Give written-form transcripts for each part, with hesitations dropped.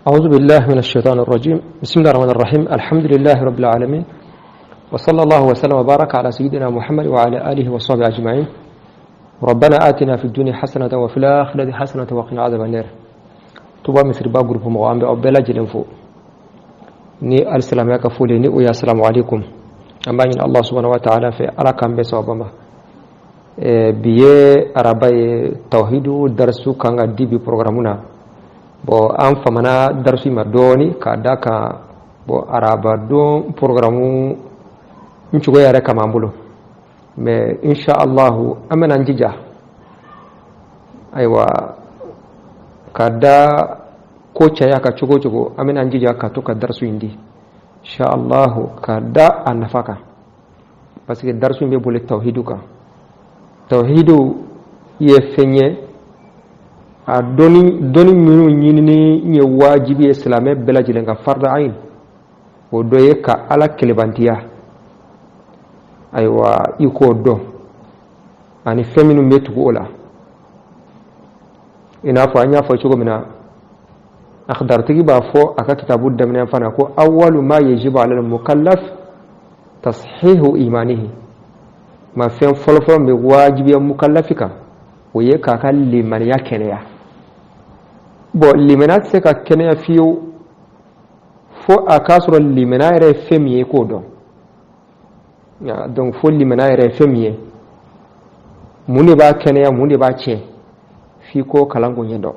أعوذ بالله من الشيطان الرجيم. بسم الله الرحمن الرحيم. الحمد لله رب العالمين، وصلى الله وسلم وبارك على سيدنا محمد وعلى آله وصحبه أجمعين. ربنا آتنا في الدنيا حسنة وفي الآخرة حسنة وقنا عذاب النار. Touba Missiribah groupe mo ambe o bela jilen fo ni al-salam ya kafule ni uya assalamu alaikum. Ambanyi Allah subhanahu wa ta'ala fe alakam be sobama biye arabaye tawhidu darsu kanga dibi programuna bo am famana darsu ma doni ka daka bo araba don programu nchugo yare kamambulo me insha Allah amana njija aywa kada ko caya ka cugo amina njija ka to ka darsu indi insha Allah kada anafaka parce que darsu be bole tawhidu ka tawhidu ye fenye a doni minu nyini nye wajibi islamé bela jilen ka farda ain o doye ka ala kelebantiya aywa iko do ani feminu metu ola ina fa anya fa chugo mina akhdartigi ba fo aka kitabu damna fana ko awwalu ma yajibu ala al-mukallaf tashihu imanihi ma fen folofo me wajibi mukallafika oye ka kan liman ya kenya bo limanat se ka kenya fiyo fo akasro limanare femiye ko do ya donc fo limanare femiye muni ba kenya muni ba che fi ko kalango nyendo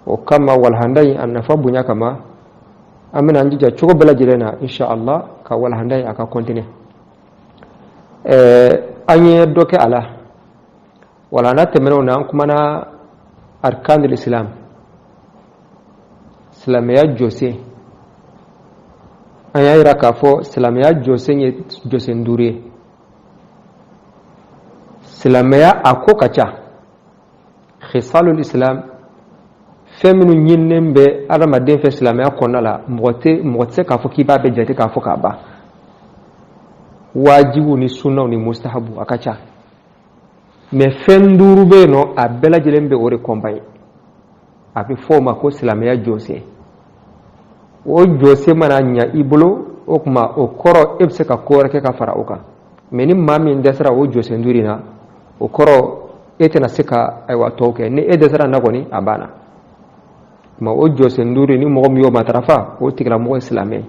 o kama wal handai annafa bunya kama amina njija chugo bela jirena insha Allah ka wal handai aka continue anye doke ala wala na temeno na kuma na arkanul islam islamiyya jose anya ira ka fo islamiyya jose nye jose ndure islamiyya akokacha khisalul islam feminu nyinnem be adama den fe islamiyya konala mote ka fo kiba be jate ka fo ka ba wajibu ni sunna ni mustahabu akacha me fenduru be no abela jelembe ore kombai abi foma ko islamiyya jose o jose mana nya iblo o kuma o koro ebse ka kore ke ka fara oka meni mami ndesra o jose ndurina o koro etena sika aywa toke ni edesra nagoni abana ma o jose nduri ni mo miyo matarafa o tikra mo islamé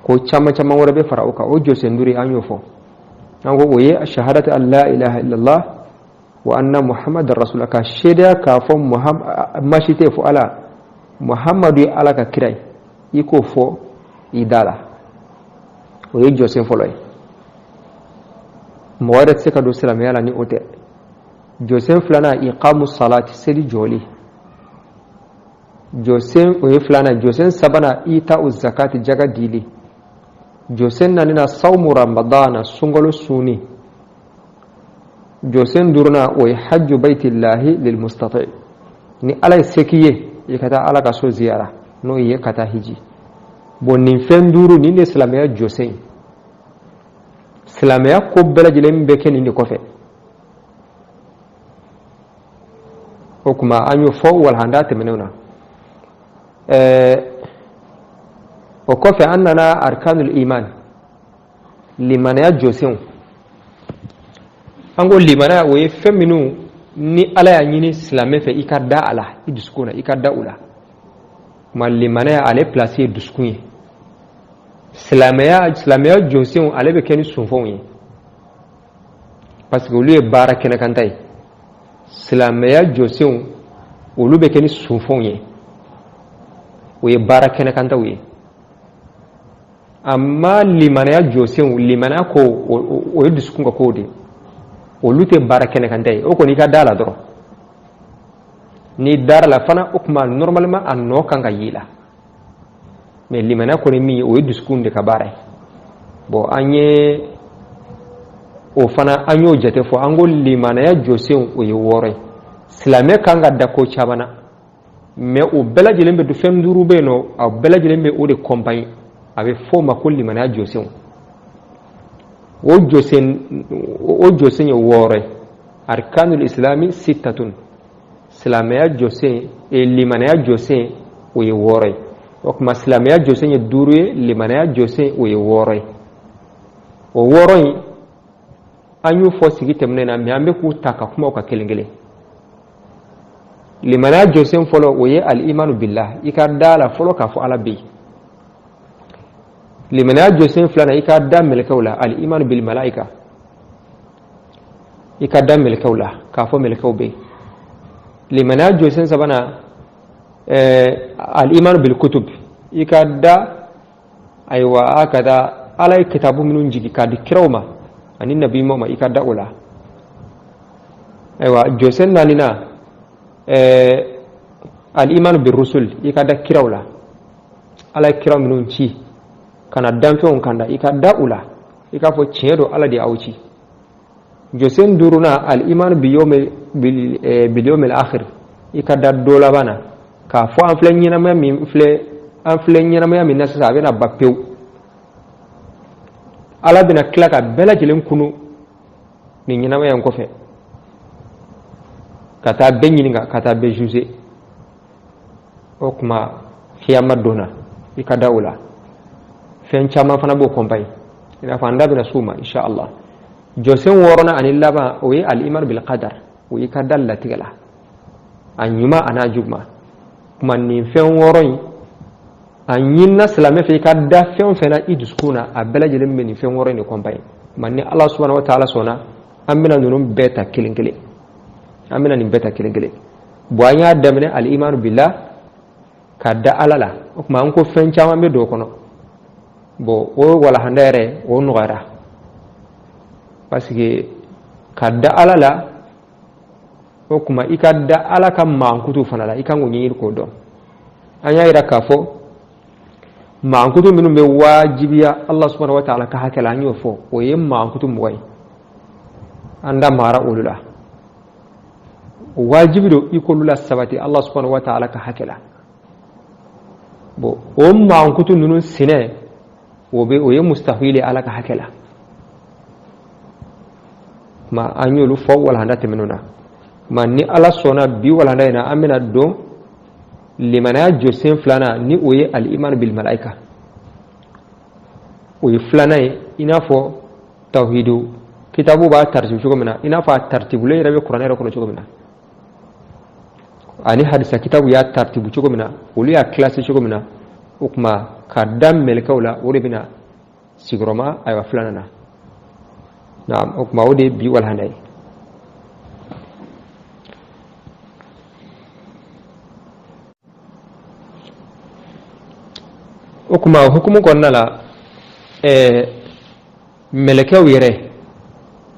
ko chama wora be fara oka o jose nduri anyo fo ango oye shahadatu an la ilaha illallah wa anna muhammadar rasulullah ka sheda ka fo muhammad mashite fo ala muhammadu ala ka kirai iko fo idala oye jose fo loy mo wada sika do islamé ala ni ote jose flana iqamu salati seli joli jose oye flana jose sabana ita zakati jaga dili jose nanina sawmu ramadana sungolo suni jose durna oye hajju baitillahi lil mustati ni ala sekiye yakata ala ka so ziyara no ye kata hiji bonin fenduru ni islamiyya jose islamiyya ko bela jilen beke ni kofe o kuma anyo fo wal handa temenuna o kofe annana arkanul iman limana josin ango limana we feminu ni ala ya nyini islamé fe ikada ala iduskuna ikada ula ma limana ale placer duskunye islamé josin ale be keni sunfonye parce que lui est barakena kantai islamé josin olu be keni sunfonye we barakena kanta we amma limana josen limana ko o diskunga ko de o lute barakena kanta o ko ni ka dala dro ni dar la fana ukma normalement an no kanga yila mais limana ko ni mi o diskunde ka bare bo anye o fana anyo jate fo angol limana josen o yore islamé kanga dako chabana mais o bela jelembe du fem duru be no a bela jelembe o de compagnie avec forma kulli mana josen o josen yo wore arkanul islami sittatun silamaya jose limanaya jose o ye wɔɔrɔ ye o kuma silamaya jose ye 5 ye limanaya jose o ye 6 ye o 6 in an y'u fɔ sigi tɛmɛnen na mais an bɛ k'u ta ka kuma o ka kelen kelen limanaya jose fɔlɔ o ye al-imanu billah i ka da la fɔlɔ k'a fɔ ala bɛ yen limanaya jose filanan i ka da mɛlɛkɛw la al-imanu bil malaika i ka da mɛlɛkɛw la k'a fɔ mɛlɛkɛw bɛ yen limanaya jose sabanan al-imanu bil kutub i ka da ayiwa a ka da ala ye kitabu minnu jigi k'a di kiraw ma ani nabi ma i ka da o la ayiwa jose naaninan al-imanu bil rusul i ka da kiraw la ala ye kiraw minnu ci kana danfɛnw kanda i ka da u la i k'a fɔ tiɲɛ don ala de aw ci jose 5nan al-imanu bil yawmil akhir i ka da do laban na k'a fɔ an filɛ ɲɛnamaya min na sisan a bɛna ba pewu ala bɛna tila ka bɛɛ lajɛlen kunu nin ɲɛnamaya in kɔfɛ ka taa bɛɛ ɲininka ka taa bɛɛ juger o kuma kiyama donna i ka da o la fɛn caman fana b'o kɔnpa ye i n'a fɔ an da bɛna s'o ma insha Allah jɔsen 6nan ani laban o ye al-iman bil qadar o i ka da latigɛ la a ɲuman a n'a juguman kuma nin fɛn 6 in a ɲinina silamɛ fɛ i ka da fɛn fɛn na i dusukun na a bɛɛ lajɛlen bɛ nin fɛn 6 in de kɔnpa ye ma ni ala subhanahu wa ta'ala sɔnna an bɛna ninnu bɛɛ ta kelen kelen an bɛna nin bɛɛ ta kelen kelen bon an y'a daminɛ al-imanu billah ka da ala la o kuma an ko fɛn caman bɛ don o kɔnɔ bon o walahanda yɛrɛ o nɔgɔyara parce que ka da ala la o kuma i ka da ala ka mankutu fana la i kan k'o ɲɛɲini k'o dɔn an y'a yira k'a fɔ mankutu minnu bɛ wajibiya Allah subhanahu wa ta'ala ka hakɛ la an y'o fɔ o ye mankutu 20 ye an da mara olu la wajibi do i k'olu la sabati Allah subhanahu wa ta'ala ka hakɛ la bon o mankutu ninnu sinɛ o ye mustahili ala ka hakɛ la ma an y'olu fɔ walahanda tɛmɛnenw na ma ni ala sɔnna bi walahanda in na an bɛna dɔn limanaya jɔsen 2nan ni o ye al-iman bil malaika o ye 2nan ye i n'a fɔ tawhidu kitabu b'a tartibu cogo min na i n'a fɔ a tartibulen yɛrɛ bɛ kuranɛ yɛrɛ kɔnɔ cogo min na ani hadisa kitabu y'a tartibu cogo min na olu y'a classé cogo min na o kuma ka da mɛlɛkɛw la o de bɛna sigiyɔrɔma ayiwa 2nan na naam o kuma o de ye bi walahanda ye o kuma hukumu kɔnɔna la mɛlɛkɛw yɛrɛ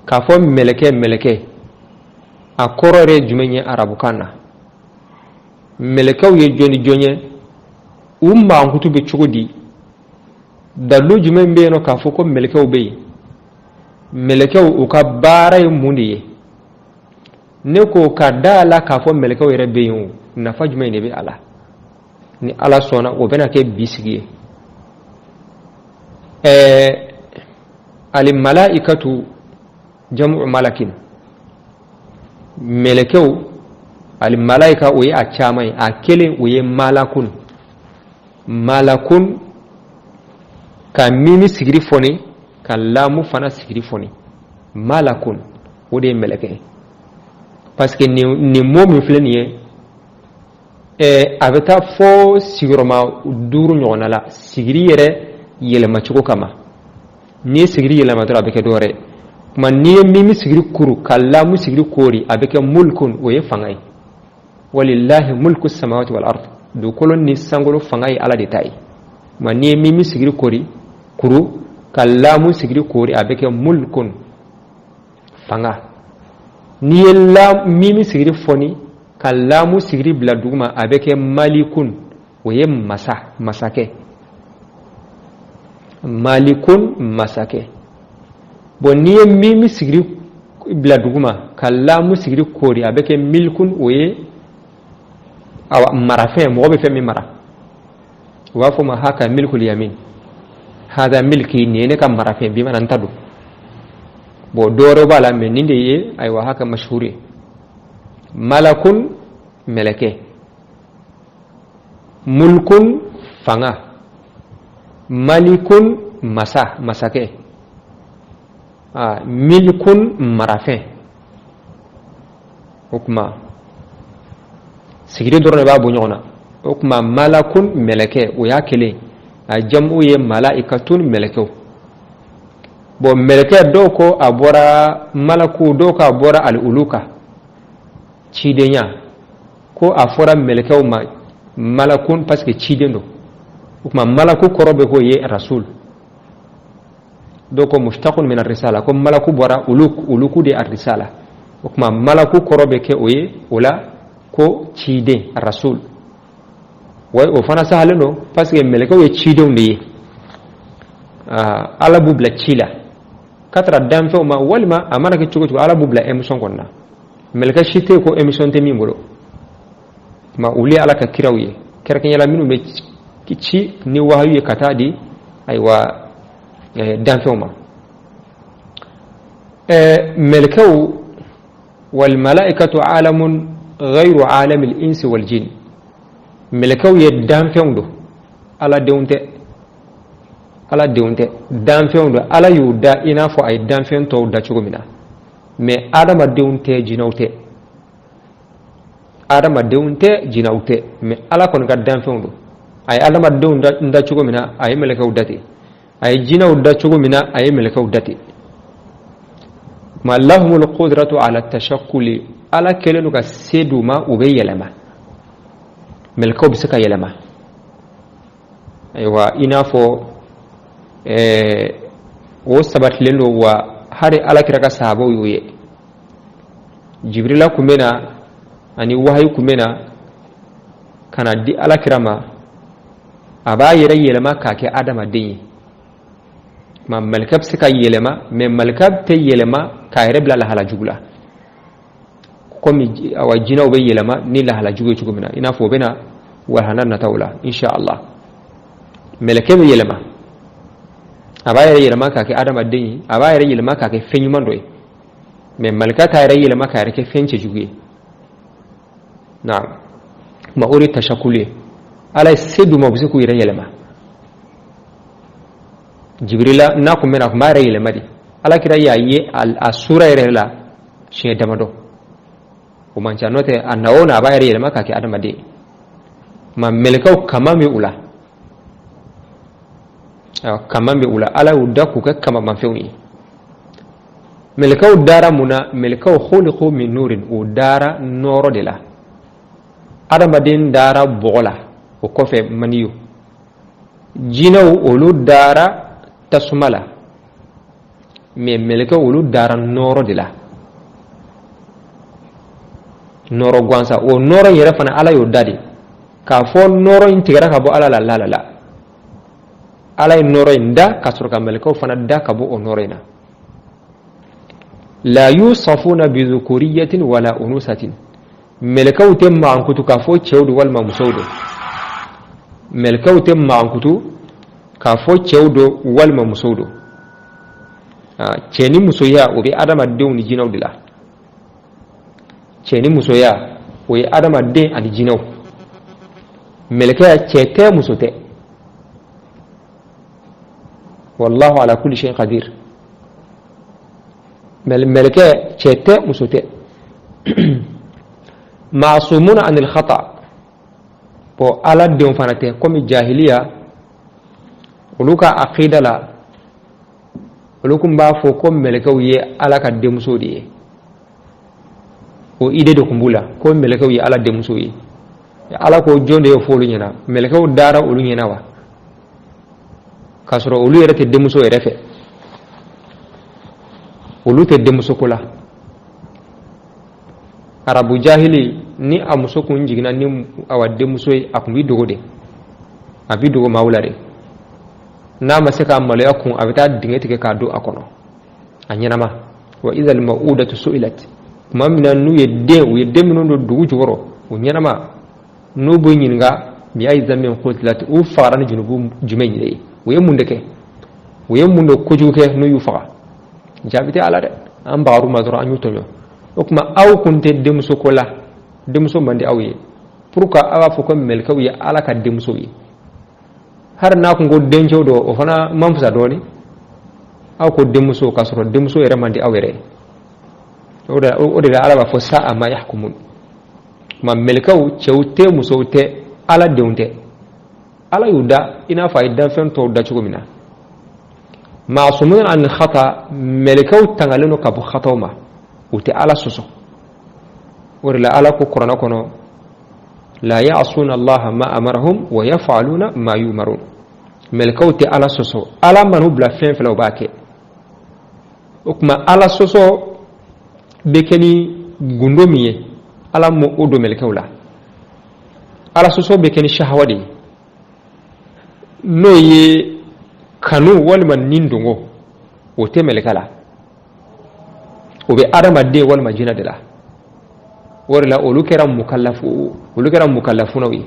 k'a fɔ mɛlɛkɛ a kɔrɔ yɛrɛ ye jumɛn ye arabukan na mɛlɛkɛw ye jɔn ni jɔn ye u mankutu bɛ cogo di dalilu jumɛn bɛ yen nɔ k'a fɔ ko mɛlɛkɛw bɛ yen mɛlɛkɛw u ka baara ye mun de ye ne ko ka da la k'a fɔ mɛlɛkɛw yɛrɛ bɛ yen o nafa jumɛn de bɛ a la ni ala sɔnna o bɛna kɛ bi sigi ye al-malaikatu jamu malakin mɛlɛkɛw al-malaika o ye a caman ye a kelen o ye malakun ka mimi sigiri fɔni ka lamu fana sigiri fɔni malakun o de ye mɛlɛkɛ parce que nin mot min filɛ nin ye a bɛ taa fɔ sigiyɔrɔma 5 ɲɔgɔnna la sigiri yɛrɛ yɛlɛmacogo kama n'i ye sigiri yɛlɛma dɔrɔn a bɛ kɛ dɔ wɛrɛ kuma n'i ye mimi sigiri kuru ka lamu sigiri koori a bɛ kɛ mulkun o ye fanga ye walillahi mulku samawati wal ard dugukolo ni sankolo fanga ye ala de ta ye kuma n'i ye mimi sigiri koori kuru ka lamu sigiri koori a bɛ kɛ mulkun fanga n'i ye mimi sigiri fɔni ka lamu sigiri bila duguma a bɛ kɛ malikun o ye masakɛ bon n'i ye mimi sigiri bila duguma ka lamu sigiri koori a bɛ kɛ milkun o ye marafɛn mɔgɔ bɛ fɛn min mara u b'a fɔ ma haka milkul yamin hada milki nin ye ne ka marafɛn bi mana n ta don bon dɔwɛrɛ b'a la mais nin de ye ayiwa haka mashhur ye malakun meleke, mulkun fanga, malikun masake, milkun marafe. Okuma sigiri dɔrɔn de b'a bɔ ɲɔgɔn na. O kuma malakun meleke o y'a kelen a jamu ye malaikatun melekew. Bon meleke dɔw ko a bɔra malaku, dɔw ko a bɔra al-uluka cidenya, ko a fɔra melekew ma malakun parce que ciden don. O kuma malaku kɔrɔ bɛ ko ye rasul, dɔw ko mushtaqun min ar-risala, ko malaku bɔra uluku de ar-risala. O kuma malaku kɔrɔ bɛ kɛ o ye o la ko ciden rasul. Way o fana sahalen don parce que melekaw ye cidenw de ye. Ala b'u bila ci la k'a taara danfɛnw ma walima a mana kɛ cogo cogo Ala b'u bila émission kɔnɔ na. Meleka si tɛ ko émission tɛ min bolo. Ma olu ye Ala ka kiraw ye, kɛrɛnkɛrɛnyala minnu bɛ ci ni wahayu ye ka taa di ayiwa danfɛnw ma. Melekaw wal malaikatu alamun ghayru alam al insi wal jin. Melekaw ye danfɛnw do, Ala denw tɛ, Ala denw tɛ, danfɛnw do. Ala y'u da i n'a fɔ a ye danfɛn tɔw da cogo min na, mais adamadenw tɛ, jinɛw tɛ. Adamadenw tɛ, jinɛw tɛ, mais Ala kɔni ka danfɛnw do. A ye adamadenw da cogo min na, a ye melekaw da ten. A ye jinɛw da cogo min na, a ye melekaw da ten. Ma lahumul qudratu ala tashakkuli. Ala kɛlen do ka se d'u ma u bɛ yɛlɛma. Melekaw bɛ se ka yɛlɛma. Ayiwa i n'a fɔ o sabatilen do wa hari Alakira ka sahabaw y'o ye. Jibrila kun bɛ na ani wahayu kun bɛ na ka na di Alakira ma, a b'a yɛrɛ yɛlɛma k'a kɛ adamaden ye. Ma meleka bɛ se ka yɛlɛma, mais meleka tɛ yɛlɛma k'a yɛrɛ bila lahala jugu la. Komi awa jinɛw bɛ yɛlɛma ni lahala jugu ye cogo min na, i n'a fɔ o bɛ na wahana nataw la inshallah. Meleke bɛ yɛlɛma, a b'a yɛrɛ yɛlɛma k'a kɛ adamaden ye, a b'a yɛrɛ yɛlɛma k'a kɛ fɛn ɲuman dɔ ye, mais meleka t'a yɛrɛ yɛlɛma k'a yɛrɛ kɛ fɛn cɛjugu ye. Naam, ma o de ye tashakul ye. Ala ye se d'u ma u bɛ se k'u yɛrɛ yɛlɛma. Jibrila n'a kun bɛ na a kun b'a yɛrɛ yɛlɛma de. Alakira y'a ye a sura yɛrɛ la siɲɛ damadɔ. O man ca, n'o tɛ a na o na a b'a yɛrɛ yɛlɛma k'a kɛ adamaden. Ma melekaw kaman bɛ u la, kaman bɛ u la. Ala y'u da k'u kɛ kamamanfɛnw ye. Melekaw dara mun na? Melekaw khuliqu min nurin, u dara nɔrɔ de la. Adamaden dara bɔgɔ la, o kɔfɛ maniyu. Jinɛw olu dara tasuma la, mais melekaw olu dara nɔrɔ de la. Nɔrɔ gansa, o nɔrɔ yɛrɛ fana Ala y'o da de. K'a fɔ nɔrɔ in tigɛra ka bɔ Ala la. Ala ye nɔrɔ in da ka sɔrɔ ka melekaw fana da ka bɔ o nɔrɔ in na. La yusafuna bi dhukuriyatin wala unusatin. Melekaw tɛ maankutu k'a fɔ cɛw do walima musow do. Melekaw tɛ maankutu k'a fɔ cɛw do walima musow do. Cɛ ni musoya o bɛ adamadenw ni jinɛw de la. Cɛ ni musoya o ye adamaden ani jinɛw. Melekɛ cɛ tɛ, muso tɛ. Wallahu ala kulli shay'in qadir. Melekɛ cɛ tɛ, muso tɛ. Ma'sumuna anil khata. Bon Ala denw fana tɛ, comme jahiliya olu ka aqida la olu kun b'a fɔ ko melekaw ye Ala ka denmuso de ye. O idée de kun b'u la ko melekaw ye Ala denmuso ye. Ala ko jɔn de ye fɔ olu ɲɛna? Melekaw dara olu ɲɛna wa? K'a sɔrɔ olu yɛrɛ tɛ denmuso yɛrɛ fɛ. Olu tɛ denmuso ko la. Arabu jahili ni a muso kun jiginna ni awa denmuso ye, a kun b'i dogo de. A b'i dogo maaw la de. N'a ma se k'a maloya kun, a bɛ taa dingɛ tigɛ k'a don a kɔnɔ. A ɲɛnama. Wa idhal maw'udatu su'ilat. Tuma min na n'u ye den minnu don dugu jukɔrɔ, o ɲɛnama, n'u b'u ɲininka bi ayi zamin qutilat, u fagara ni junubu jumɛn ye? U ye mun de kɛ? U ye mun de kojugu kɛ n'u y'u faga? Jaabi tɛ Ala dɛ. An bagaru ma dɔrɔn an y'u tɔɲɔ. O kuma aw kun tɛ denmuso ko la, denmuso man di aw ye pourquoi awa fo ko melkaw ye ala ka denmuso ye har na ko denjo do o fana man fusa doni aw ko denmuso ka soro denmuso yere man di aw yere o de ala ba fo sa'a ma yahkumun ma melkaw cewte musowte ala deunte ala yuda ina fa idan fen to da cugo mina ma'sumun an khata melkaw tangaleno ka bu khatawma uti ala soso wala ala ko qur'ana kono la ya'suna allah ma amarahum wa yaf'aluna ma yumarun melkaw ti ala soso ala manu bla fen fela obake okuma ala soso bekeni gundo miye ala mo odo melkaw la ala soso bekeni shahwadi no ye kanu walma nindungo o te melkala o be adama de walma jina de la wala olu kera mukallafuna wi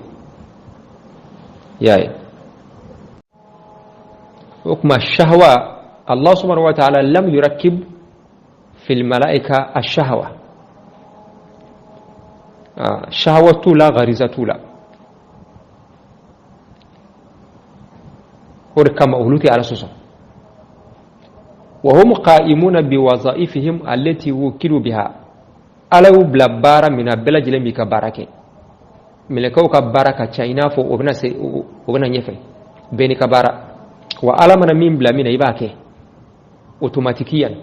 yaay okuma shahwa Allah subhanahu wa ta'ala lam yurakkib fil malaika ash-shahwa shahwatu la gharizatu la or kama uluti ala soso wa hum qa'imuna bi wazaifihim allati wukilu biha ala bla bara mina bela jilemi ka barake melekaw ka baraka chaina fo obna nyefe beni ka bara wa ala mana min bla mina ibake automatikiyan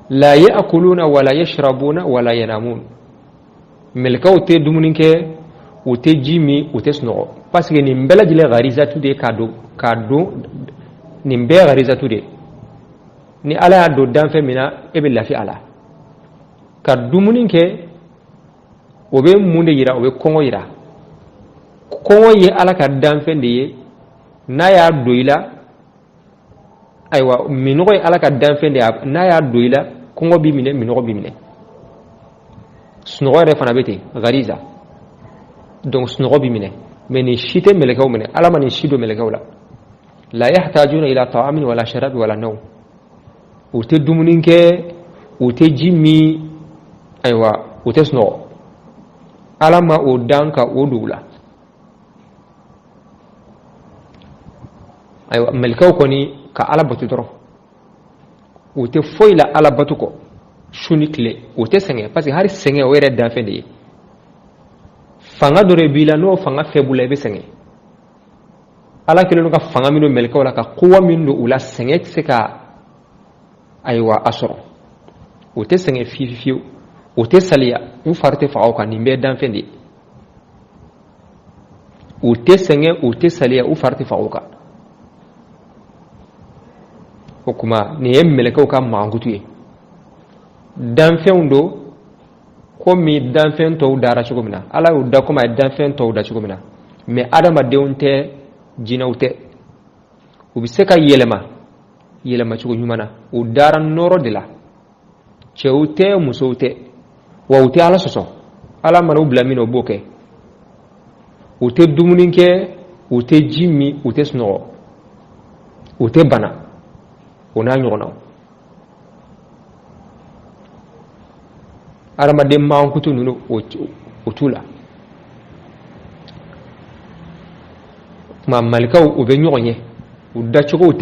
la ya'kuluna wala yashrabuna wala yanamun melekaw te dumuninke o te jimi o te snogo parce que ni bela jile gharizatu de kado ni be gharizatu de ni ala do danfe mina ebe lafi ala ka dumuninke o be munde yira o be kongo yira kongo ye ala ka danfe de ye na ya doila aywa minogo ala ka danfe de na ya doila kongo bi mine minogo bi mine snogo re fana bete ghariza donc snogo bi mine mais ni shite melekaw mine ala man shido melekaw la yahtajuna ila ta'amin wala sharab wala nawm ute dumuninke ute jimi aywa ute snogo ala ma o danka o dula aywa melkaw koni ka ala batu doro ute foila ala batu ko shunikle ute senge parce que hari senge o yere da fende fanga dore bila no fanga febula be senge ala kelo ka fanga mino melkaw la ka quwa mindo ula senge seka aywa asoro ute senge fifiu ute salia u farte faaw kan nimbe dan fende ute senge ute salia u farte faaw ka hukuma ne yemmele ka mangutuye dan fendo ko mi dan fen to dara chugumina ala u da ko ma dan fen to da chugumina mais adama deunte jinawte u biseka yelema chugo nyumana u dara noro de la chewte musowte wawte ala soso ala manu blamino boke ute dumuninke ute jimi ute sno ute bana ona nyona arama de mankutu nuno otula ma malikaw o be nyonye u da chugo o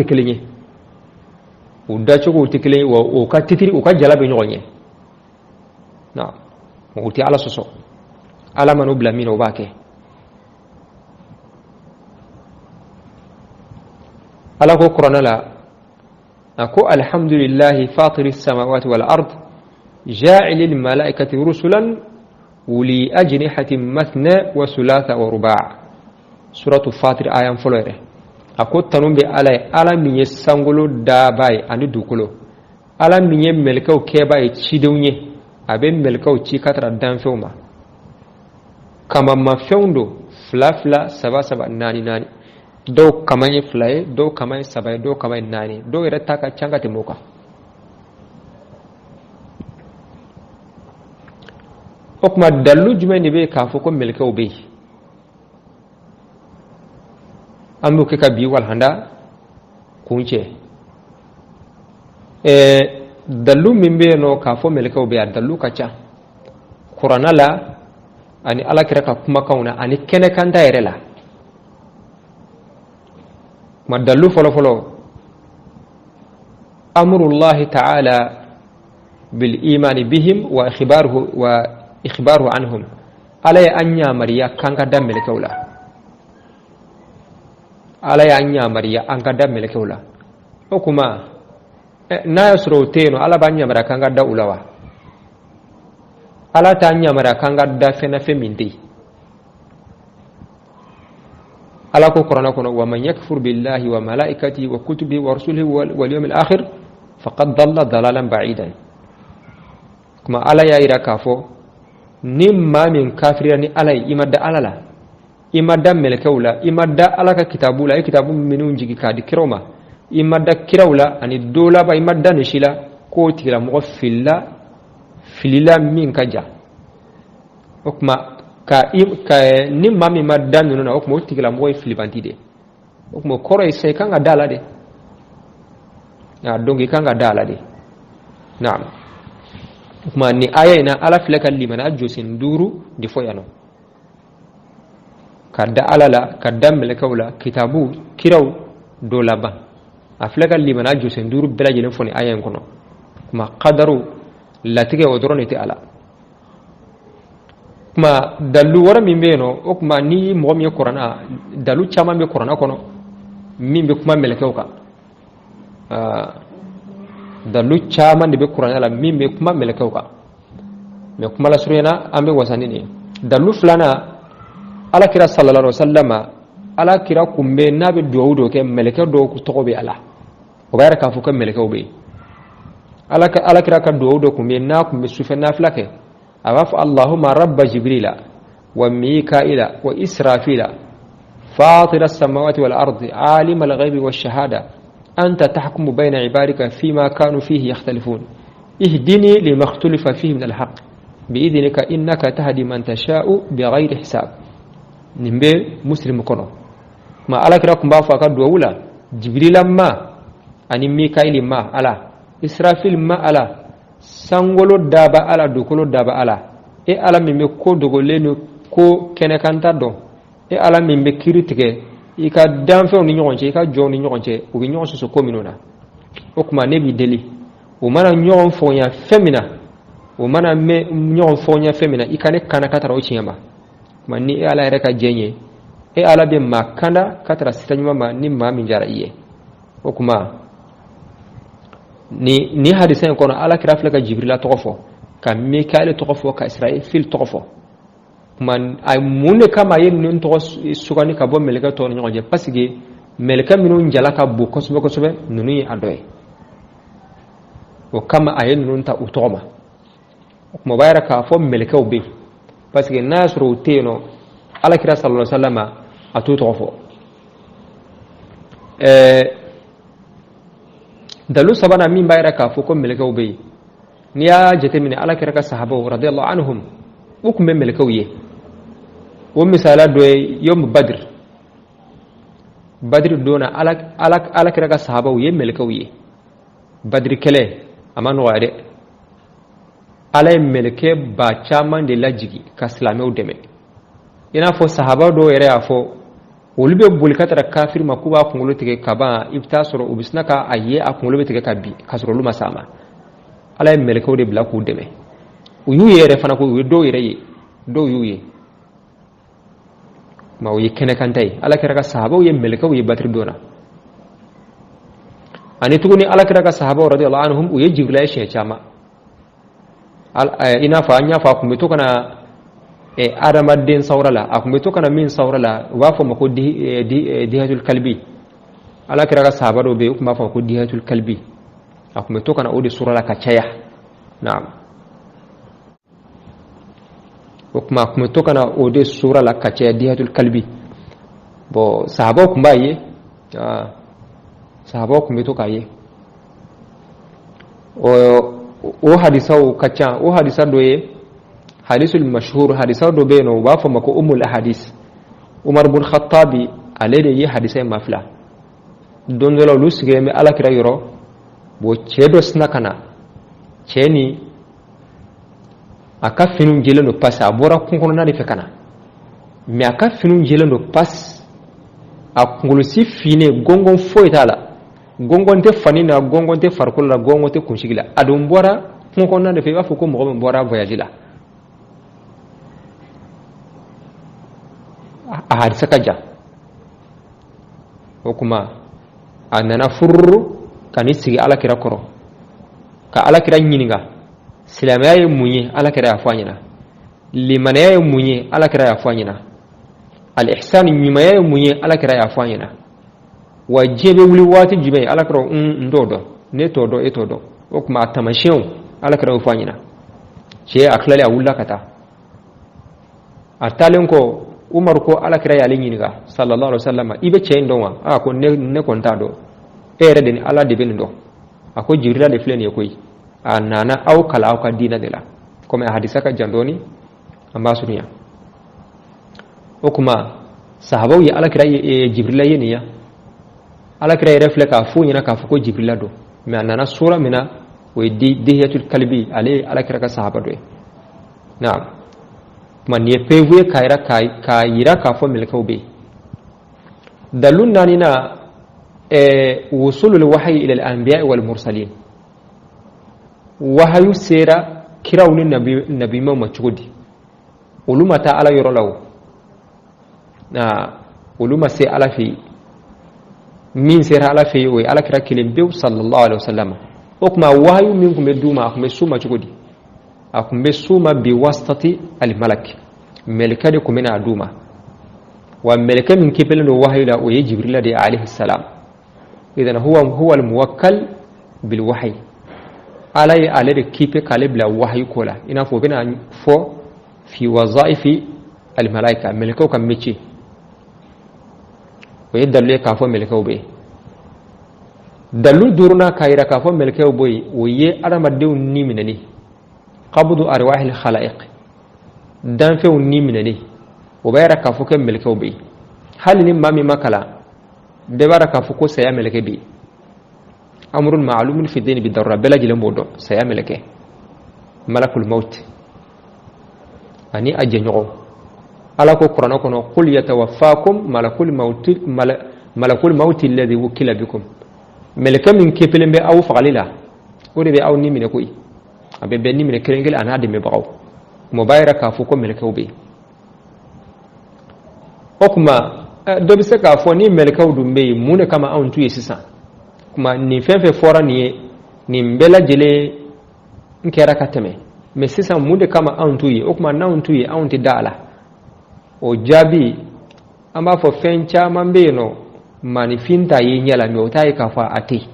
tekelenye wa o ka titiri o ka jala be nyonye na mo ti ala soso ala manu blamino bake ala ko qur'ana la ako alhamdulillahi fatiris samawati wal ard جاعل الملائكة رسلا ولي أجنحة مثنى وثلاث ورباع سورة فاطر آية فلوره أكو تنوم على من يسانغلو داباي أني دوكلو على من يملكو كيباي تشيدوني أبين ملكو تشيكاتر دانفوما كما ما فيوندو فلا فلا سبا سبا ناني ناني دو كمان فلاي دو كمان سبا دو كمان ناني دو يرتاكا چانكا تموكا okuma dallu jumeni be ka fo ko melkaw be ambu ke ka bi wal handa kunche dallu mimbe no ka fo melkaw be dallu kacha qur'ana la ani ala kira ka kuma kauna ani kene kanta yere la madallu folo amrullahi ta'ala bil imani bihim wa ikhbaruhu anhum ala ya anya mariya kanga dammel kawla ala ya anya mariya anga dammel kawla o kuma na yasro teno ala banya mara kanga da ulawa ala ta anya mara kanga da fena femindi ala ko qur'ana kono wa man yakfur billahi wa malaikatihi wa kutubihi wa rusulihi wal yawmil akhir faqad dalla dalalan ba'idan kuma ala ya ira kafo nimma min kafira ni ala imadda alala imadda melkawla imadda ala ka kitabula kitabu minun jigi kadi kiroma imadda kirawla ani dola ba imadda nishila ko tira mo filila min kaja okma ka nimma mi madda nuna okmo tira mo filibantide okmo koro sai kanga dala de ya dongi kanga dala de na'am kuma ni aya ina ala filaka limana josin duru di foyano kadda alala kadda melekawla kitabu kiraw do laban afilaka limana josin duru belajilen foni aya en kono kuma qadaru latige odronete ala kuma dalu wara min beno o kuma ni mo mi qur'ana dalu chama be qur'ana kono min be kuma melekawka dalu chama de be qur'ana la min be kuma melekawka me kuma la surena ambe wasani ni dalu fulana ala kira sallallahu alaihi wasallama ala kira kumbe nabe do ke meleke do ku tobe ala o bayra ka fu ko meleke o be ala kira ka do kumbe na kumbe sufe na flake awaf allahumma rabb jibrila wa mikaila wa israfila fatir as-samawati wal ardi alim al-ghaibi wash-shahada anta tahkumu bayna ibadika fima kanu fihi yakhtalifun ihdini lima ikhtalafa fihi min al-haqq bi'idhnika innaka tahdi man tasha'u bighayri hisab nimbe muslim kono ma ala kira kumba fa ka duwula jibril ma ani mikail ma ala israfil ma ala sangolo daba ala dukolo daba ala e ala mimbe ko dogolenu ko kene kanta do e ala mimbe kiritike ika danfe ni nyonche ika joni nyonche o bi nyonso so kominona o kuma ne bi deli o mana nyon fonya femina o mana me nyon fonya femina ika ne kana katara o chinyama manni ala yare ka jenye e ala be makanda katara sitanyuma ma ni ma min jara iye o kuma ni hadisen kono ala kira flaka jibril tokofo ka mikael tokofo ka israil fil tokofo man ay munne kama yen nun to sugani ka bo meleka to nyoje pasige meleka minun jalaka bu kosobe nunu adoy o kama ayen nun ta utoma o kuma bayra ka fo meleka obe parce que nasru teno ala kira sallallahu alaihi wasallama atu tofo dalu sabana min bayra ka fo ko meleka obe niya jete min ala kira ka sahaba radiyallahu anhum ukum meleka wiye o misala do yom badr dona ala kira ka sahaba wiye meleka wiye badr kele amano wade ala meleke ba chaman de lajigi ka islamew deme ina fo sahaba do yere afo ulbe bulkatara kafir makuba kungulo tege kaba ibtasoro ubisnaka aye akungulo tege kabi kasoro luma sama ala meleke de bla ku deme uyu yere fana ko do yere do yuye ma uyi kene kantai ala kira ka sahaba uye meleke uye batri dona ani tuguni ala kira ka sahaba radiyallahu anhum uye jibril she chama ina fa anya fa kumbe to kana adama den sawrala akumbe to kana min sawrala wa fa mako dihatul kalbi ala kira ka sahaba do be kuma fa ko dihatul kalbi akumbe to kana odi surala ka chaya na'am kuma kuma to kana odi surala ka chaya dihatul kalbi bo sahaba kumba ye sahaba kumbe to kaye o hadisau kacha o hadisa doye hadisul mashhur hadisa do beno wa fa mako umul ahadis umar bin khattabi alede yi hadisa mafla don dolo lusige me ala kira yoro bo chedo snakana cheni aka finu jele no pass abora kunkono na de fekana me aka finu jele no pass akungulu si fine gongon foitala gongon te fanina gongon te farkola gongon te kunshigila adum bora kunkono na de fe afu ko mo bora voyage la a hadisa kaja ko kuma anana furru kanisi ala kira koro ka ala kira nyininga silamaya ye munye ala kira afanyina limanaya ye munye ala kira afanyina al ihsan nyimaya ye munye ala kira afanyina wajebe wuli wati jibe ala kira ndodo ne todo etodo o kuma tamashion ala kira afanyina che aklali awulla kata atalen ko umar ko ala kira yalin yiniga sallallahu alaihi wasallam ibe chain donwa ko ne kontado ere den ala de bendo ako jibrila de fleni koy anana aw kala aw ka dina de la comme hadisa ka jandoni amba sunya o kuma sahabaw ya ala kira jibrila yeniya ala kira refleka fu nyina ka fu ko jibrila do me anana sura mina we dihiyatul kalbi ala kira ka sahaba do na'am man ye pewe kaira ka yira ka fo melka ube dalun nanina wusulul wahyi ila al-anbiya wal mursalin wahyu sera kirawni nabi ma machudi uluma ta ala yorolaw na uluma se ala fi min sera ala fi we ala kira kilim bi sallallahu alaihi wasallam okma wahyu minkum beduma akum suma chudi akum suma bi wastati al malak melka de kumena aduma wa melka min kibelno wahyu la o jibril de alayhi salam idan huwa al muwakkal bil wahyi alay alade kipe kalibla wahyu kola ina fo bina fo fi wazaifi al malaika melka kam mechi o yeddalle ka fo melka be dalu durna kayra ka fo melka boy o ye adama dew ni minani qabdu arwahil khalaiq dan fe ni minani o bayra ka fo ke melka be hal ni mami makala de baraka fo ko saya melke bi amrun ma'lumun fi din bi darra bala jilam bodo saya melke malakul maut ani ajenyo ala ko qur'an ko no qul yatawaffakum malakul maut alladhi wukila bikum melka min kepelen be aw faqalila o de be aw ni mine koy abe be ni mine kerengel anade me bawo mo bayra ka fo ko melke be okuma do bi se ka fo ni melkaw dumbe mune kama an tuye sisa kuma ni fefe fora ni mbela jele nkera kateme me sisa mude kama an tuye o kuma na an tuye an ti dala o jabi ama fo fencha mambe no manifinta yi nyala mi o tayi ka fa ati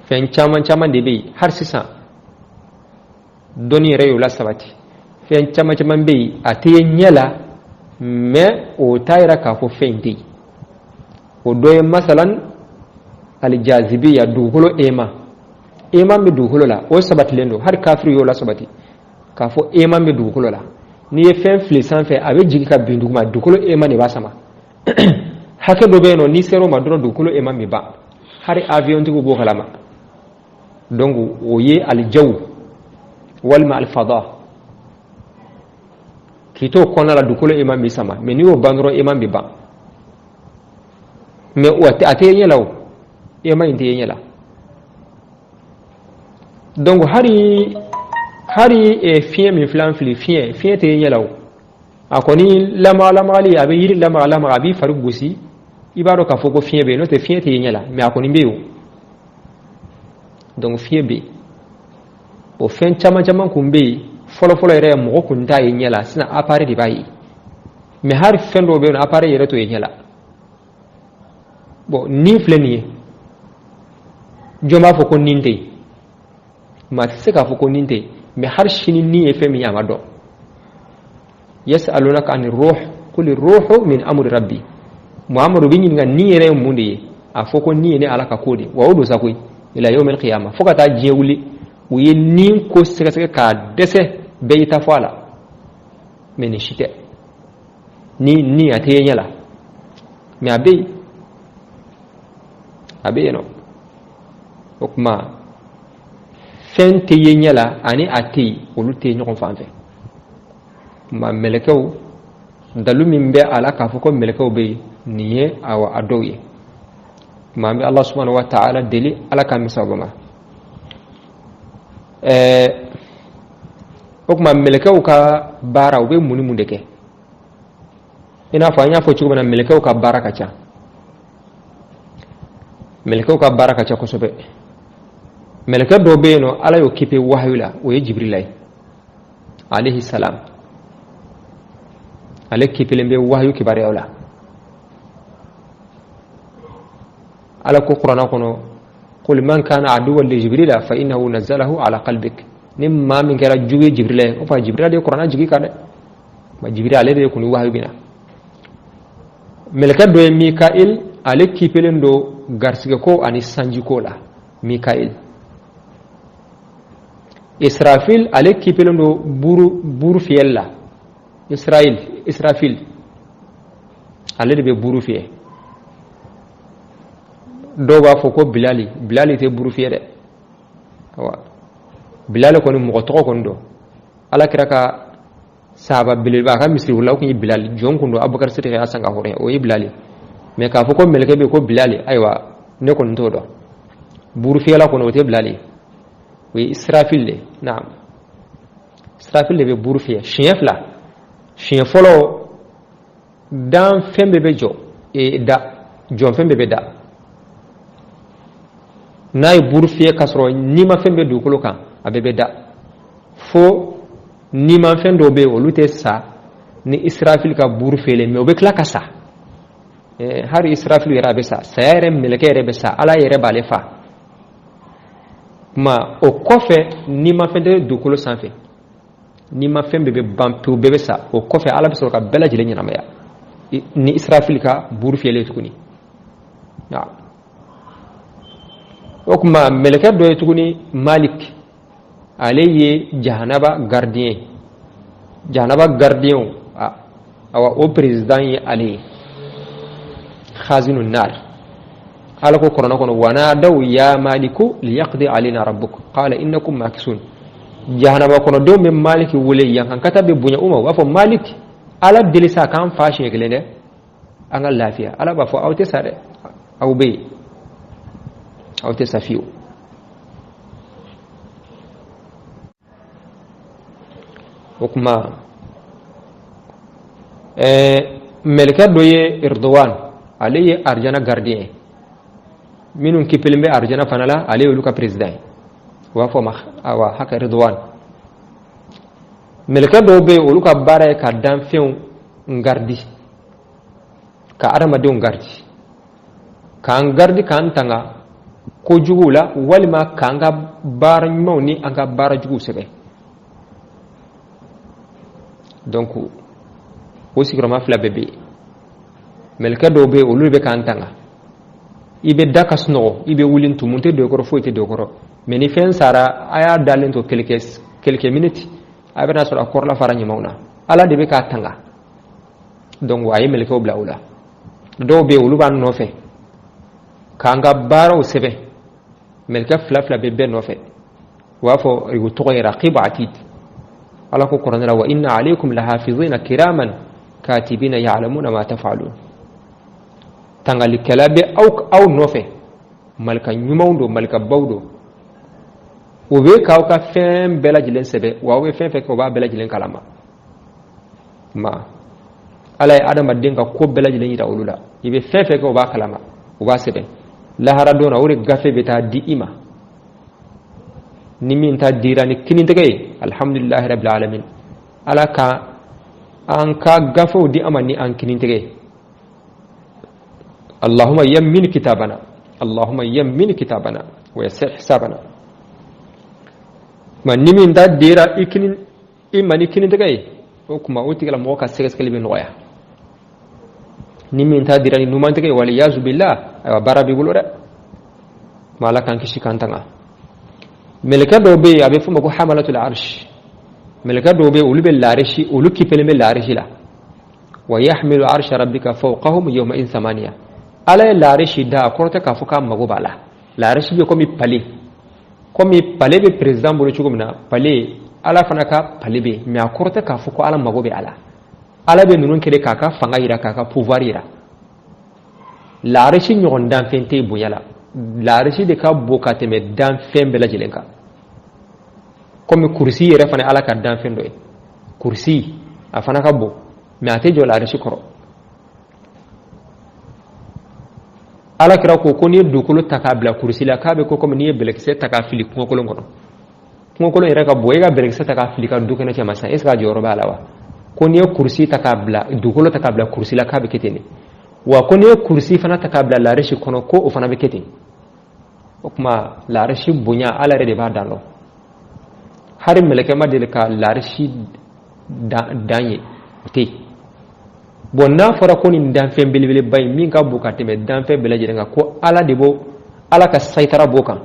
fencha man chama de be har sisa doni reyo la sabati fencha man chama be ati nyala me o tayra ka fo fendi o doye masalan al jazibiya duhulo ema be duhulo la o sabati lendo har kafir yo la sabati ka fo ema be duhulo la ni e fen flisan fe abe jigi ka bindu ma duhulo ema ne basama hake do beno ni sero ma dro duhulo ema mi ba har avion tigo bo kalama donc o ye al jaw wal ma al fada kito kona la dukulo imam bi sama mais ni o bandro imam bi ba mais o ate yelaw imam inte yela donc hari e fie mi flan fli fie te yelaw akoni lama ali abi yiri lama abi faru gusi ibaro ka foko fie be no te fie te yela mais akoni mbeyo donc fie be o fen chama kumbe folo yere mo ko nda yenyala sina apare di bayi me har fendo be no apare yere to yenyala bo ni fleni joma fo ko ninte ma se ka fo ko ninte me har shini ni e femi amado yasalunaka anir ruh qul ruhu min amri rabbi muhammadu bin nga ni yere mundi a fo ko ni ne alaka kodi wa wudu sakoi ila yawmil qiyamah fo kata jewuli uye ni ko sega ka dese beita fala meni shite ni ate nyala me abe no okma fen te yenyala ani ati olu te nyɔgɔn fan fɛ ma mɛlɛkɛw dalu min bɛ ala k'a fɔ ko mɛlɛkɛw bɛ nin ye a dɔw ye ma an bɛ ala subhanahu wa ta'ala deli ala ka misabu ma o kuma mɛlɛkɛw ka baara u bɛ mun ni mun de kɛ i n'a fɔ an y'a fɔ cogo min na mɛlɛkɛw ka baara ka ca mɛlɛkɛw ka baara ka ca kosɛbɛ mɛlɛkɛ dɔ bɛ yen nɔ ala y'o kipe wahayu la o ye jibrila ye alayhi salam ale kipelen bɛ wahayu kibaruyaw la ala ko kuranɛ kɔnɔ qul man kana aduwwan li jibrila fa innahu nazzalahu ala qalbik ni maa min kɛra jugu ye jibrila ye o fa jibrila de ye kuranɛ jigi kan dɛ ma jibrila ale de ye kuni wahayu bina mɛlɛkɛ dɔ ye mikail ale kipelen do garisɛgɛ ko ani sanji ko la mikail israfil ale kipelen do buru fiyɛli la israfil ale de bɛ buru fiyɛ dɔw b'a fɔ ko bilali tɛ buru fiyɛ dɛ bilali kɔni mɔgɔ tɔgɔ kɔni don ala kira ka sahaba belebeleba a ka misiriwulaw tun ye bilali jɔn kun don abubakar sidiki y'a san ka hɔrɔnya o ye bilali mais k'a fɔ ko mɛlɛkɛ bɛ ko bilali ayiwa ne kɔni t'o dɔn buru fiyɛla kɔni o tɛ bilali o ye israfil de naam israfil de bɛ buru fiyɛ siɲɛ fɔlɔ dan fɛn bɛɛ bɛ jɔ jɔn fɛn bɛɛ bɛ da n'a ye buru fiyɛ k'a sɔrɔ nimafɛn bɛ dugukolo kan a bɛɛ bɛ da fo nimafɛn dɔw bɛ yen olu tɛ sa ni israfil ka buru fiyɛlen mais o bɛ tila ka sa hari israfil yɛrɛ a bɛ sa saya yɛrɛ mɛlɛkɛ yɛrɛ bɛ sa ala yɛrɛ b'ale fa kuma o kɔfɛ nimafɛn tɛ dugukolo sanfɛ nimafɛn bɛɛ bɛ ban pewu bɛɛ bɛ sa o kɔfɛ ala bɛ sɔrɔ ka bɛɛ lajɛlen ɲɛnamaya ni israfil ka buru fiyɛlen tuguni o kuma mɛlɛkɛ dɔ ye tuguni malik ale ye jahanaba gardien awa o président ye ale ye khazinu nar ala ko korona kono wana daw ya maliku liyaqdi alaina rabbuk qala innakum makisun jahanaba kono do me malik wole yankan kata be bunya uma wa fo malik ala delisa kan fashi gele ne an ga lafiya ala ba fo awte sare aw be awte safiu hukma melka do ye Erdogan ale ye arjana gardien minun kipelen be arjana fanala ale ye luka president wa fo ma awa haka Erdogan melka do be oluka bara ka danfew ngardi ka aramadew ngardi kan gardi kan tanga ko jugula walima kanga bara nyawni anga bara jugu sebe donc o sigurama fila bebe melka do be olu be kan tanga ibe dakas no ibe wulin tumunte de ko foite de ko mais ni fen sara aya dalen to quelques minutes abena so akor la fara nyamawna ala de be ka tanga donc waye melka o blaula do be olu ban no fe kanga baro sebe melka fla bebe no fe wa fo rigo to raqib atid ala ko qur'ana wa inna alaykum lahafizina kiraman katibina ya'lamuna ma taf'alun tangali kalabe aw nofe malka nyumawdo malka bawdo o be kaw ka fem bela jilen sebe wa we fem fe ko ba bela jilen kalama ma ala adama denga ko bela jilen yida ulula ibe fem fe ko ba kalama o ba sebe la haradona wori gafe beta di ima nimin ta dirani kinin tagay alhamdulillah rabbil alamin ala ka an ka gafo di amani an kinin tagay allahumma yammin kitabana wa yassir hisabana man nimin ta dira ikinin imani kinin tagay o kuma o tigala mo ka seges kalibe noya nimin ta dira ni numan tagay wal yazu billah ay barabi bulore malakan kishi kantanga melka dobe abe fuma ko hamalatul arsh melka dobe ulube larishi uluki pelme larishi la wa yahmilu arsha rabbika fawqahum yawma in thamaniya ala larishi da korta ka fuka magobala larishi be ko mi pali komi pale be président bolo cogo min na pale ala fana ka pale be mais a kɔrɔtɛ k'a fɔ ko ala mago be ala be ninnu kɛlen k'a ka fanga yira k'a ka pouvoir yira laarisi ɲɔgɔn danfɛn tɛ bonya la laarisi de ka bon ka tɛmɛ danfɛn bɛɛ lajɛlen kan komi kursi yɛrɛ fana ala ka danfɛn dɔ ye kursi a fana ka bon mais a tɛ jɔ laarisi kɔrɔ ala kira ko n'i ye dugukolo ta k'a bila kursi la k'a bɛ ko komi n'i ye bɛlɛkisɛ ta k'a fili kungokolon kɔnɔ kungokolon yɛrɛ ka bon e ka bɛlɛkisɛ ta k'a fili ka du kɛnɛ cɛma sisan est ce que a jɔyɔrɔ b'a la wa ko n'i ye kursi ta k'a bila dugukolo ta k'a bila kursi la k'a bɛ kɛ ten de wa ko n'i ye kursi fana ta k'a bila laarisi kɔnɔ ko o fana bɛ kɛ ten o tuma laarisi bonya ala yɛrɛ de b'a dan dɔn hari mɛlɛkɛ ma deli ka laarisi dan ye o tɛ yen bon n'a fɔra ko nin danfɛn belebeleba in min ka bon ka tɛmɛ danfɛn bɛɛ lajɛlen kan ko ala de b'o ala ka sayitara b'o kan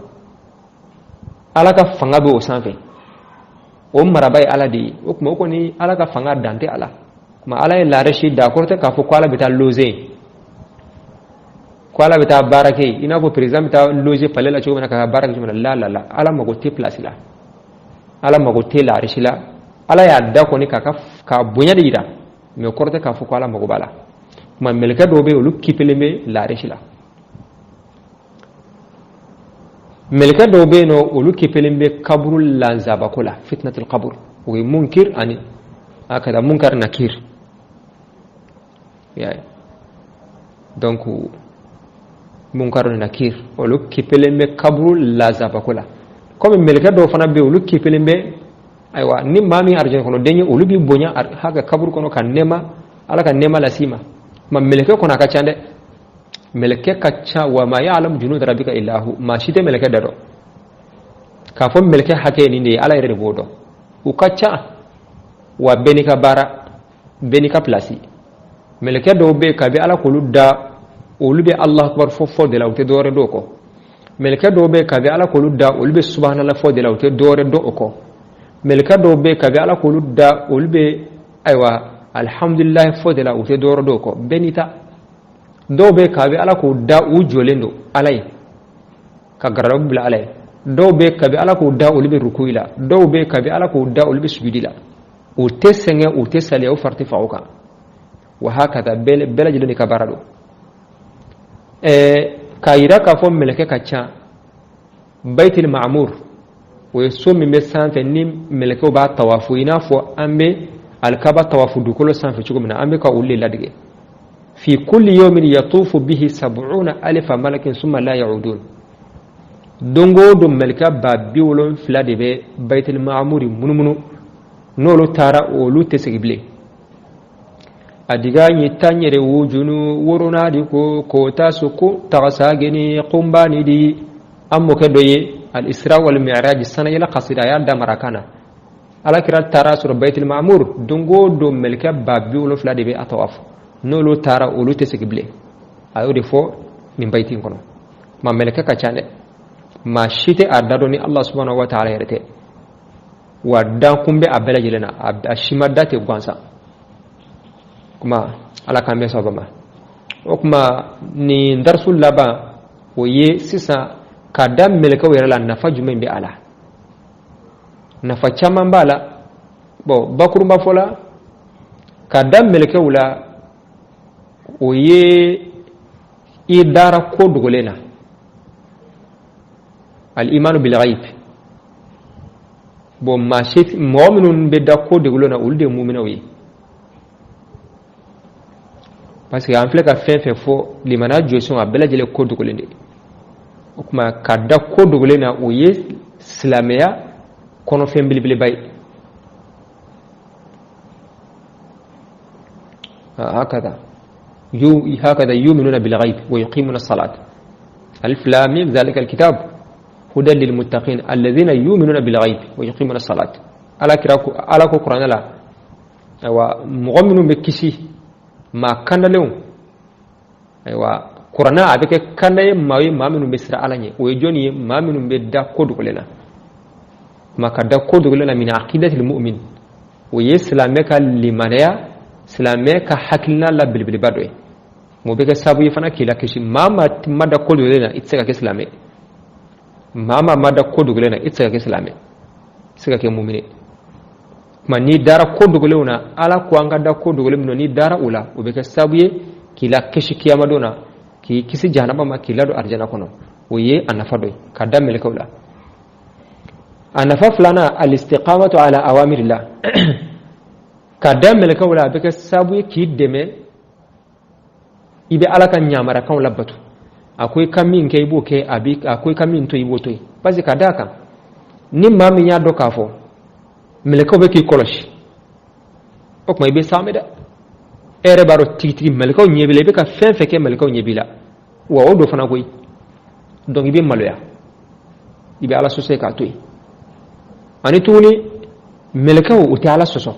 ala ka fanga bɛ o sanfɛ o maraba ye ala de ye o tuma o kɔni ala ka fanga dan tɛ ala tuma ala ye laarisi da kɔrɔ tɛ k'a fɔ ko ala bɛ taa loger ko ala bɛ taa baara kɛ i n'a fɔ président bɛ taa loger palais la cogo min na ka baara kɛ cogo min na la ala mago tɛ place la ala mago tɛ laarisi la ala y'a da kɔni ka bonya de yira mais o kɔrɔ tɛ k'a fɔ ko ala mago b'a la tuma mɛlɛkɛ dɔw bɛ yen olu kipelen bɛ laarisi la mɛlɛkɛ dɔw bɛ yen nɔ olu kipelen bɛ kaburu lanzabako la fitnatul kabur o ye munkir ani akada munkar nakir donc munkar nakir olu kipelen bɛ kaburu lanzabako la comme mɛlɛkɛ dɔw fana bɛ yen olu kipelen bɛ aywa ni maa min arjɛn kɔnɔ den ye olu bɛ bonya haka kaburu kɔnɔ ka nɛma ala ka nɛma las'i ma ma mɛlɛkɛ kɔnɔ a ka ca dɛ mɛlɛkɛ ka ca wa ma ya'lamu junuda rabbika illa hu maa si tɛ mɛlɛkɛ da dɔn k'a fɔ mɛlɛkɛ hakɛ nin de ye ala yɛrɛ de b'o dɔn u ka ca wa bɛɛ n'i ka baara bɛɛ n'i ka place mɛlɛkɛ dɔw bɛ yen kabi ala k'olu da olu bɛ Allahu akbar fɔ de la u tɛ dɔwɛrɛ dɔn o kɔ mɛlɛkɛ dɔw bɛ yen kabi ala k'olu da olu bɛ subhanallah fɔ de la u tɛ dɔwɛrɛ dɔn o kɔ mɛlɛkɛ dɔw bɛ yen kabi ala k'olu da olu bɛ ayiwa alhamdulillah fɔ de la u tɛ dɔwɛrɛ dɔn o kɔ bɛɛ n'i ta dɔw bɛ kabi ala k'u da u jɔlen don ala ye ka gararabu bila ala ye dɔw bɛ kabi ala k'u da olu bɛ rukuyi la dɔw bɛ kabi ala k'u da olu bɛ sujudi la u tɛ sɛgɛn u tɛ saliya u fari tɛ faga o kan wa hakata bɛɛ lajɛlen de ka baara don k'a yira k'a fɔ mɛlɛkɛ ka ca baitul ma'mur o ye so min bɛ sanfɛ ni mɛlɛkɛw b'a tawafu i n'a fɔ an bɛ alikaba tawafu dugukolo sanfɛ cogo min na an bɛ ka olu de ladigɛ fi kulli yawmin yatufu bihi 70,000 malakin summa la ya'udun dongo don mɛlɛkɛ ba 70 de bɛ baitul ma'mur munumunu n'olu taara olu tɛ segin bilen a diga ɲi tan yɛrɛ wujunu worona di ko ta soko tagasageni kumbani di an mɔkɛ dɔ ye al-isra wal mi'raj sana yala qasida ya da marakana ala kira tara sur baitul ma'mur dongo do melka babbi wolo fla de be atawaf no lo tara olu te sigible ayo de fo min baitin kono ma melka ka chane ma shite adado ni allah subhanahu wa ta'ala yarete wa dan kumbe abela jelena ashima date gwansa kuma ala kambe sabama o kuma ni darsul laba o ye sisa ka da melka wera la nafa jumen be ala nafa caman b'a la bon bakurunba fɔla ka da melka wula o ye i dara ko dogolen na al-imanu bil ghaib bon mɔgɔ minnu bɛ da ko dogolen na olu de ye muminaw ye parce que an filɛ ka fɛn fɛn fɔ limaniya jɔsenw a bɛɛ lajɛlen ko dogolen de o kuma ka da ko dogolen na o ye silamɛya kɔnɔfɛn belebeleba ye هكذا يؤمنون بالغيب ويقيمون الصلاة ألف لام ميم ذلك الكتاب هدى للمتقين الذين يؤمنون بالغيب ويقيمون الصلاة على قرآن لا ومؤمن بكسي ما كان لهم قرآن أبيك كان ما من بسر على ويجوني ما من بدا كود لنا ما كدا كود لنا من عقيدة المؤمن ويسلمك لمنيا سلامك حكلنا لا بالبلبادوي مو بك سابو يفنا كلا كشي ما مدى كل لنا اتسكا كسلامي mama mada ko dugule na itsa ke islame sika ke mu'mine ma ni dara ko dugule una ala ko anga da ko dugule no ni dara ula o be ka sabuye kila keshi kiyama dona ki kisi jahanama ma kila do arjana kono o ye anafa doy kadam mele kawla anafa fulana al istiqamatu ala awamirillah kadam mele kawla be ka sabuye ki deme ibe ala kan nyamara kan labbatu akwai kamin kai bo kai abi akwai kamin to ibo to basi kadaka ni mami nya do kafo meleko be ki kolosh ok may be sameda ere baro titi meleko nyebile be ka fen feke meleko nyebila wa odo fana koy donc ibe maloya ibe ala sosé ka toy ani tuni meleko o ti ala soso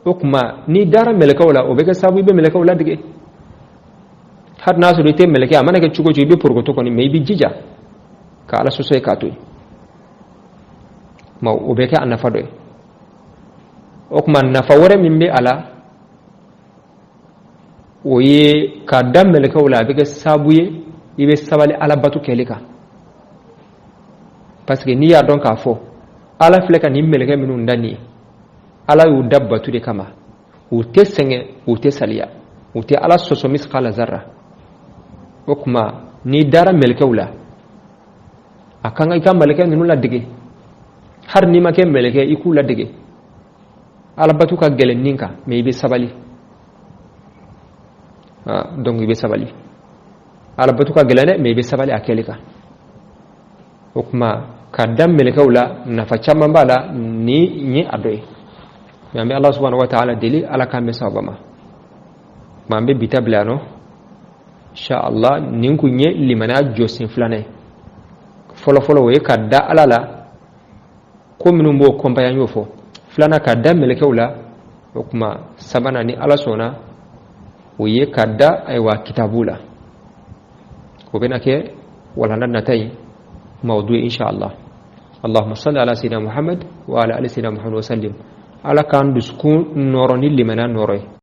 okuma ni dara meleko la o be ka sabu ibe meleko la dige har nasu do te meleke amana ke chugo be porgo to koni maybe jija ka ala sosé ka toy ma o be ka anafa do okuma nafa wore mimbe ala o ye ka dam meleke wala be ka sabuye ibe sabali ala batu kelika parce que ni ya don ka fo ala fleka ni meleke minu ndani ala yu dabbatu de kama o te senge o te saliya o te ala soso misqala zarra okuma ni dara meleke wala akanga ika meleke ninu la dige har ni make meleke iku la dige ala batu ka gelen ninka me ibe sabali donc ibe sabali ala batu ka gelene me ibe sabali akelika okuma kadam meleke wala nafa chamba bala ni adoy yambe Allah subhanahu wa ta'ala deli ala kambe sabama mambe bitablano insha Allah ninku nye limana josin flane folo we kadda alala ko minum bo kompaya nyofo flana kadda meleke wala okuma sabana ni ala sona we kadda aywa kitabula ko benake wala nanatay mawdu insha Allah اللهم صل على سيدنا محمد وعلى ال سيدنا محمد وسلم على كان دسكون نورني لمنا نوري